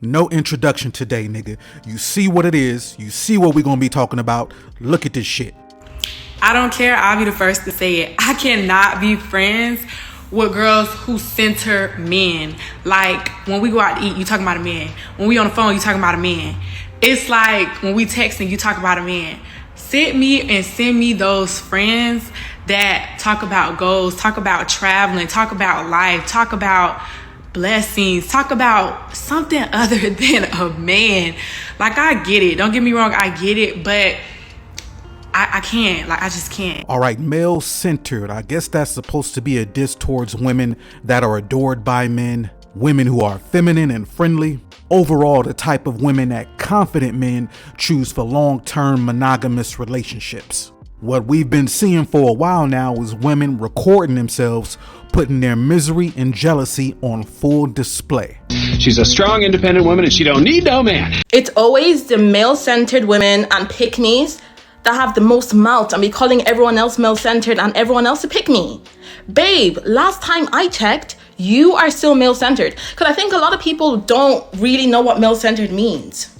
No introduction today, nigga. You see what it is. You see what we're gonna be talking about. Look at this shit. I don't care. I'll be the first to say it. I cannot be friends with girls who center men. Like, when we go out to eat, you talking about a man. When we on the phone, you talking about a man. It's like when we texting, you talk about a man. Send me those friends that talk about goals, talk about traveling, talk about life, talk about blessings, talk about something other than a man. Like, I get it. Don't get me wrong, I get it, but I can't. Like, I just can't. All right, male-centered. I guess that's supposed to be a diss towards women that are adored by men, women who are feminine and friendly. Overall, the type of women that confident men choose for long-term monogamous relationships. What we've been seeing for a while now is women recording themselves, putting their misery and jealousy on full display. She's a strong, independent woman and she don't need no man. It's always the male-centered women and pick-me's that have the most mouth and be calling everyone else male-centered and everyone else a pick-me. Babe, last time I checked, you are still male-centered. Because I think a lot of people don't really know what male-centered means.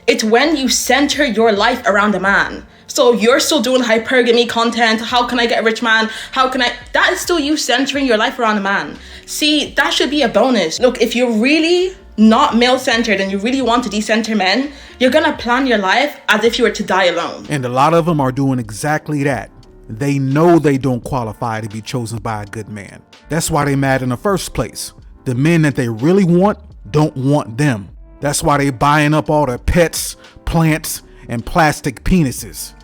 It's when you center your life around a man. So you're still doing hypergamy content. How can I get a rich man? That is still you centering your life around a man. See, that should be a bonus. Look, if you're really not male-centered and you really want to decenter men, you're gonna plan your life as if you were to die alone. And a lot of them are doing exactly that. They know they don't qualify to be chosen by a good man. That's why they mad in the first place. The men that they really want don't want them. That's why they buying up all the pets, plants, and plastic penises.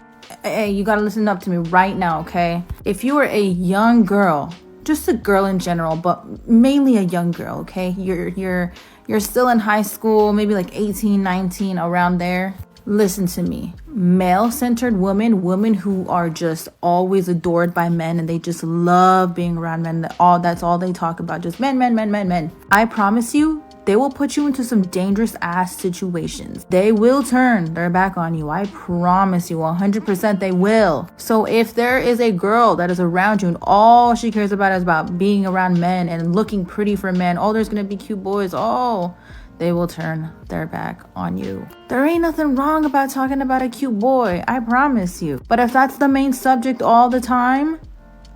Hey, you gotta listen up to me right now, okay? If you were a young girl, just a girl in general, but mainly a young girl, okay? You're still in high school, maybe like 18, 19, around there. Listen to me. Male-centered women who are just always adored by men and they just love being around men. That's all they talk about. Just men. I promise you, they will put you into some dangerous ass situations. They will turn their back on you. I promise you 100% they will. So if there is a girl that is around you and all she cares about is about being around men and looking pretty for men, oh, there's gonna be cute boys, oh, they will turn their back on you. There ain't nothing wrong about talking about a cute boy, I promise you. But if that's the main subject all the time,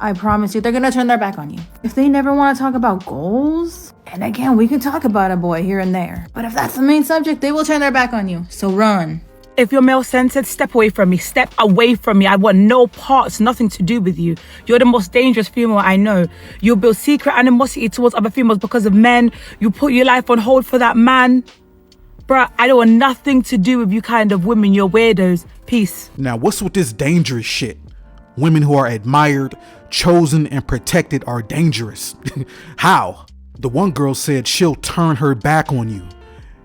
I promise you, they're gonna turn their back on you. If they never want to talk about goals, and again, we can talk about a boy here and there, but if that's the main subject, they will turn their back on you. So run. If you're male-centered, step away from me. Step away from me. I want no parts, nothing to do with you. You're the most dangerous female I know. You build secret animosity towards other females because of men. You put your life on hold for that man. Bruh, I don't want nothing to do with you kind of women. You're weirdos. Peace. Now, what's with this dangerous shit? Women who are admired, chosen, and protected are dangerous. How? The one girl said she'll turn her back on you,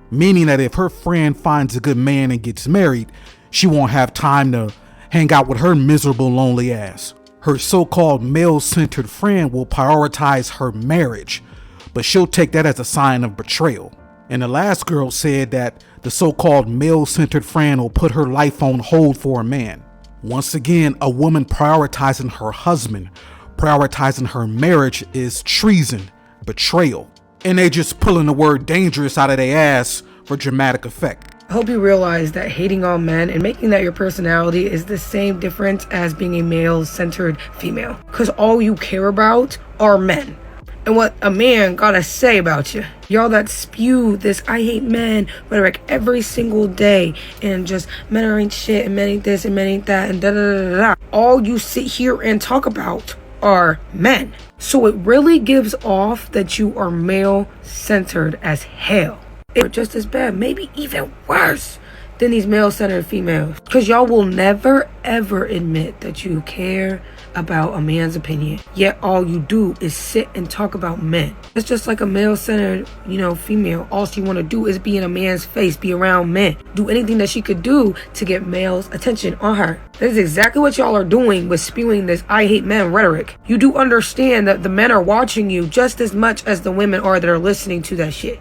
meaning that if her friend finds a good man and gets married, she won't have time to hang out with her miserable, lonely ass. Her so-called male-centered friend will prioritize her marriage, but she'll take that as a sign of betrayal. And the last girl said that the so-called male-centered friend will put her life on hold for a man. Once again, a woman prioritizing her husband, prioritizing her marriage is treason, betrayal. And they just pulling the word dangerous out of their ass for dramatic effect. I hope you realize that hating all men and making that your personality is the same difference as being a male-centered female. Because all you care about are men. And what a man gotta say about you. Y'all that spew this I hate men rhetoric every single day and just men ain't shit and men ain't this and men ain't that and da da da da. All you sit here and talk about are men. So it really gives off that you are male-centered as hell. It's just as bad, maybe even worse than these male-centered females. Because y'all will never ever admit that you care about a man's opinion. Yet all you do is sit and talk about men. It's just like a male-centered, female. All she want to do is be in a man's face, be around men. Do anything that she could do to get males' attention on her. That is exactly what y'all are doing with spewing this I hate men rhetoric. You do understand that the men are watching you just as much as the women are that are listening to that shit.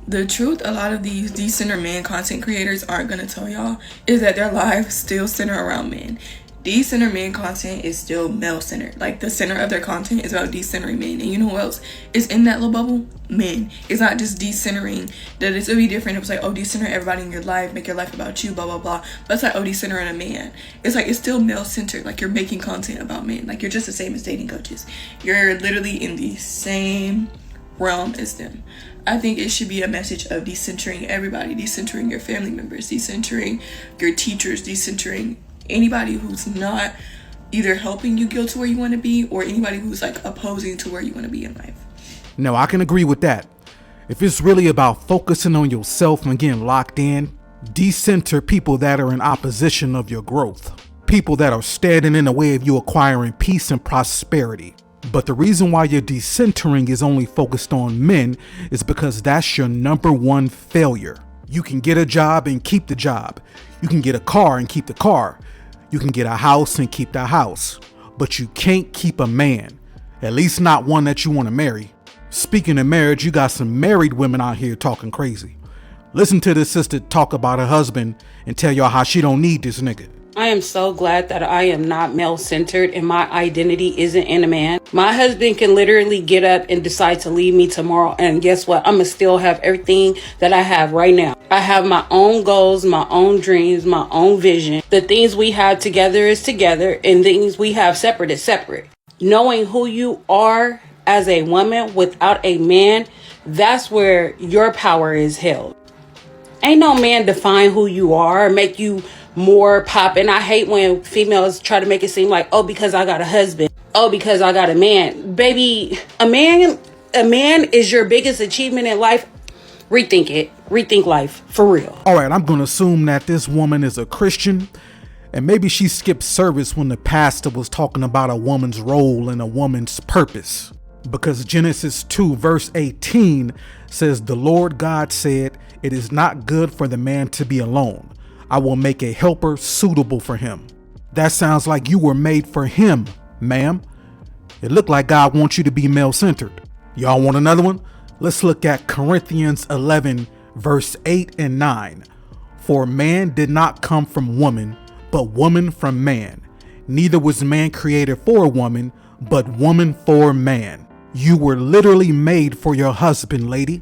The truth a lot of these decenter man content creators aren't going to tell y'all is that their lives still center around men. decenter men content is still male centered. Like, the center of their content is about decentering men. And you know who else is in that little bubble? Men. It's not just decentering. That it's gonna be different. It's like, oh, decenter everybody in your life, make your life about you, blah blah blah. But it's like, oh, decentering a man. It's like, it's still male centered. Like, you're making content about men. Like, you're just the same as dating coaches. You're literally in the same realm as them. I think it should be a message of decentering everybody, decentering your family members, decentering your teachers, decentering anybody who's not either helping you get to where you want to be, or anybody who's like opposing to where you want to be in life. No, I can agree with that. If it's really about focusing on yourself and getting locked in, decenter people that are in opposition of your growth. People that are standing in the way of you acquiring peace and prosperity. But the reason why your decentering is only focused on men is because that's your number one failure. You can get a job and keep the job. You can get a car and keep the car. You can get a house and keep the house. But you can't keep a man. At least not one that you want to marry. Speaking of marriage, you got some married women out here talking crazy. Listen to this sister talk about her husband and tell y'all how she don't need this nigga. I am so glad that I am not male-centered and my identity isn't in a man. My husband can literally get up and decide to leave me tomorrow, and guess what? I'm going to still have everything that I have right now. I have my own goals, my own dreams, my own vision. The things we have together is together, and things we have separate is separate. Knowing who you are as a woman without a man, that's where your power is held. Ain't no man define who you are or make you more pop. And I hate when females try to make it seem like, oh, because I got a husband, oh, because I got a man. Baby, a man is your biggest achievement in life. Rethink it. Rethink life for real. All right, I'm gonna assume that this woman is a Christian, and maybe she skipped service when the pastor was talking about a woman's role and a woman's purpose, because Genesis 2 verse 18 says, the Lord God said, it is not good for the man to be alone. I will make a helper suitable for him. That sounds like you were made for him, ma'am. It looked like God wants you to be male-centered. Y'all want another one? Let's look at Corinthians 11, verse 8 and 9. For man did not come from woman, but woman from man. Neither was man created for a woman, but woman for man. You were literally made for your husband, lady.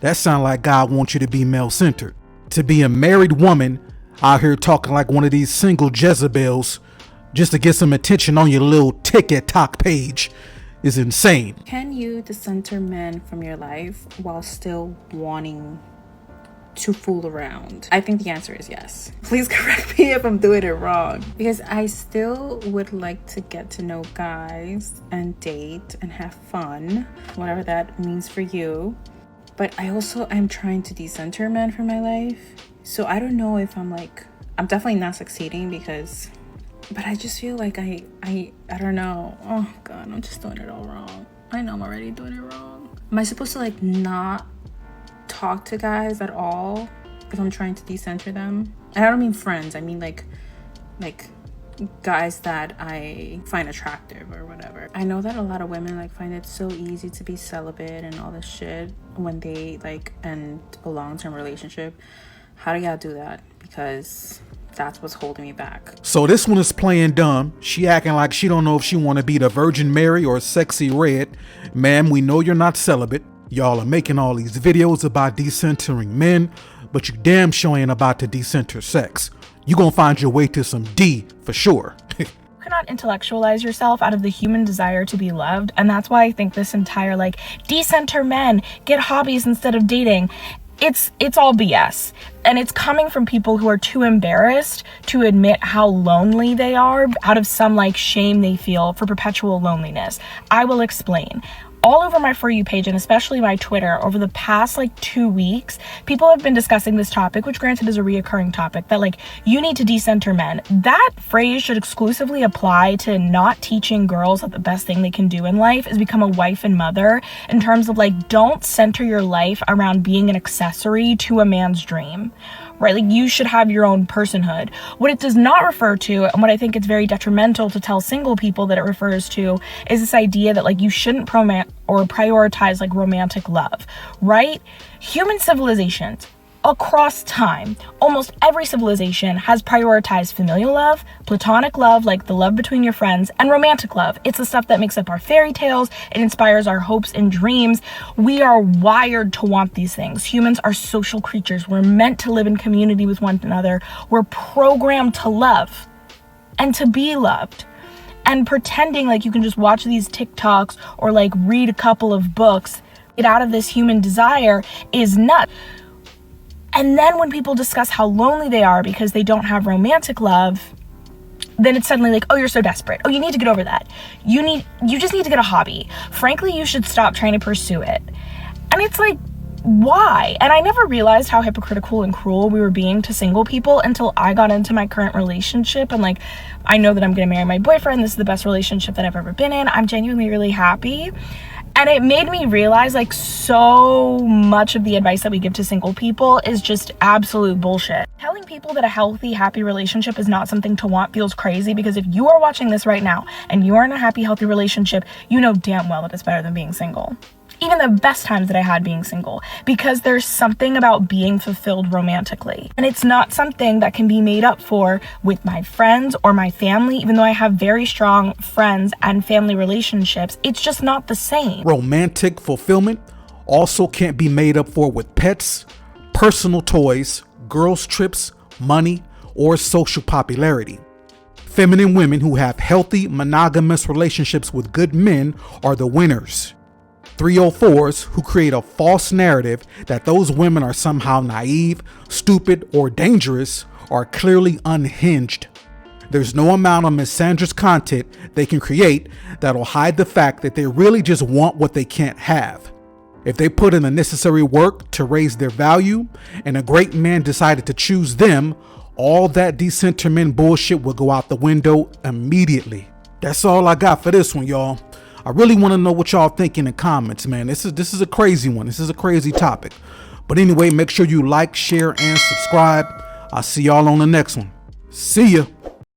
That sounds like God wants you to be male-centered. To be a married woman out here talking like one of these single Jezebels just to get some attention on your little TikTok page is insane. Can you decenter men from your life while still wanting to fool around? I think the answer is yes. Please correct me if I'm doing it wrong, because I still would like to get to know guys and date and have fun, whatever that means for you. But I also am trying to decenter men from my life. So I don't know if I'm definitely not succeeding but I just feel like I don't know. Oh God, I'm just doing it all wrong. I know I'm already doing it wrong. Am I supposed to not talk to guys at all if I'm trying to decenter them? And I don't mean friends. I mean like guys that I find attractive or whatever. I know that a lot of women find it so easy to be celibate and all this shit when they end a long-term relationship. How do y'all do that? Because that's what's holding me back. So this one is playing dumb. She acting like she don't know if she want to be the Virgin Mary or Sexy Red. Ma'am, we know you're not celibate. Y'all are making all these videos about decentering men, but you damn sure ain't about to decenter sex. You gonna find your way to some D for sure. You cannot intellectualize yourself out of the human desire to be loved, and that's why I think this entire decenter men, get hobbies instead of dating, it's all BS. And it's coming from people who are too embarrassed to admit how lonely they are out of some shame they feel for perpetual loneliness. I will explain. All over my For You page, and especially my Twitter, over the past 2 weeks, people have been discussing this topic, which granted is a reoccurring topic, that you need to decenter men. That phrase should exclusively apply to not teaching girls that the best thing they can do in life is become a wife and mother, in terms of don't center your life around being an accessory to a man's dream. Right? You should have your own personhood. What it does not refer to, and what I think it's very detrimental to tell single people that it refers to, is this idea that you shouldn't prioritize romantic love, right? Human civilizations Across time, almost every civilization has prioritized familial love, platonic love, like the love between your friends, and romantic love. It's the stuff that makes up our fairy tales. It inspires our hopes and dreams. We are wired to want these things. Humans are social creatures. We're meant to live in community with one another. We're programmed to love and to be loved. And pretending like you can just watch these TikToks or like read a couple of books, get out of this human desire is nuts. And then when people discuss how lonely they are because they don't have romantic love, then it's suddenly like, oh, you're so desperate. Oh, you need to get over that. You just need to get a hobby. Frankly, you should stop trying to pursue it. And it's like, why? And I never realized how hypocritical and cruel we were being to single people until I got into my current relationship. And like, I know that I'm gonna marry my boyfriend. This is the best relationship that I've ever been in. I'm genuinely really happy. And it made me realize like so much of the advice that we give to single people is just absolute bullshit. Telling people that a healthy, happy relationship is not something to want feels crazy, because if you are watching this right now and you are in a happy, healthy relationship, you know damn well that it's better than being single. Even the best times that I had being single, because there's something about being fulfilled romantically. And it's not something that can be made up for with my friends or my family, even though I have very strong friends and family relationships. It's just not the same. Romantic fulfillment also can't be made up for with pets, personal toys, girls' trips, money, or social popularity. Feminine women who have healthy, monogamous relationships with good men are the winners. 304s who create a false narrative that those women are somehow naive, stupid, or dangerous are clearly unhinged. There's no amount of Miss Sandra's content they can create that'll hide the fact that they really just want what they can't have. If they put in the necessary work to raise their value and a great man decided to choose them, all that decenter men bullshit will go out the window immediately. That's all I got for this one, y'all. I really want to know what y'all think in the comments, man. This is a crazy one. This is a crazy topic. But anyway, make sure you like, share, and subscribe. I'll see y'all on the next one. See ya.